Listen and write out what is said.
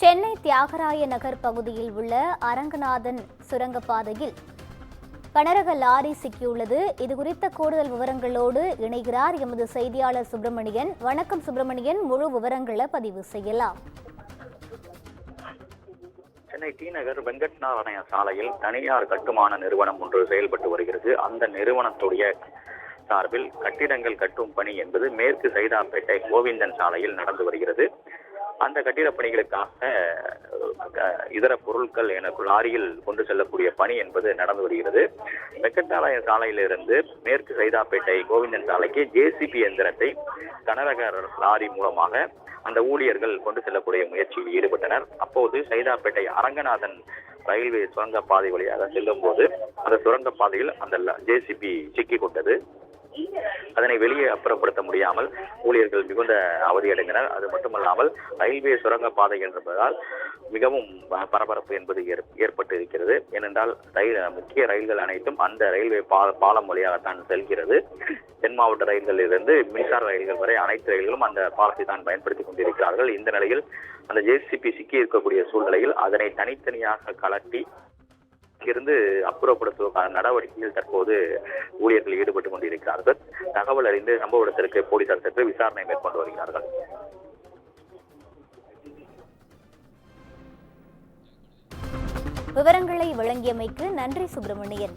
சென்னை தியாகராய நகர் பகுதியில் உள்ள அரங்கநாதன் சுரங்கப்பாதையில் கனரக லாரி சிக்கியுள்ளது. இதுகுறித்த கூடுதல் விவரங்களோடு இணைகிறார் எமது செய்தியாளர் சுப்பிரமணியன். வணக்கம் சுப்பிரமணியன், முழு விவரங்களை பதிவு செய்யலாம். சென்னை டி நகர் வெங்கட் நாராயண சாலையில் தனியார் கட்டுமான நிறுவனம் ஒன்று செயல்பட்டு வருகிறது. அந்த நிறுவனத்துடைய சார்பில் கட்டிடங்கள் கட்டும் பணி என்பது மேற்கு சைதாப்பேட்டை கோவிந்தன் சாலையில் நடந்து வருகிறது. அந்த கட்டிடப் பணிகளுக்காக இதர பொருட்கள் என லாரியில் கொண்டு செல்லக்கூடிய பணி என்பது நடந்து வருகிறது. வெங்கட்நாராயண சாலையிலிருந்து மேற்கு சைதாப்பேட்டை கோவிந்தன் சாலைக்கு JCB எந்திரத்தை கனரக லாரி மூலமாக அந்த ஊழியர்கள் கொண்டு செல்லக்கூடிய முயற்சியில் ஈடுபட்டனர். அப்போது சைதாப்பேட்டை அரங்கநாதன் ரயில்வே சுரங்கப்பாதை வழியாக செல்லும் போது அந்த சுரங்கப்பாதையில் அந்த JCB சிக்கிக் கொண்டது. அதனை வெளியே அப்புறப்படுத்த முடியாமல் ஊழியர்கள் மிகுந்த அவதியடைந்தனர். அது மட்டுமல்லாமல் ரயில்வே சுரங்கப்பாதை என்பதால் மிகவும் பரபரப்பு என்பது ஏற்பட்டு இருக்கிறது. ஏனென்றால் முக்கிய ரயில்கள் அனைத்தும் அந்த ரயில்வே பாலம் வழியாகத்தான் செல்கிறது. தென் மாவட்ட ரயில்களிலிருந்து மின்சார ரயில்கள் வரை அனைத்து ரயில்களும் அந்த பாலத்தை தான் பயன்படுத்திக் கொண்டிருக்கிறார்கள். இந்த நிலையில் அந்த JCB சிக்கி இருக்கக்கூடிய சூழ்நிலையில் அதனை தனித்தனியாக கலட்டி இருந்து அப்புறப்படுத்துவதற்கான நடவடிக்கையில் தற்போது ஊழியர்கள் ஈடுபட்டுக் கொண்டிருக்கிறார்கள். தகவல் அறிந்து சம்பவ இடத்திற்கு போலீசார் சென்று விசாரணை மேற்கொண்டு வருகிறார்கள். விவரங்களை வழங்கியமைக்கு நன்றி சுப்பிரமணியன்.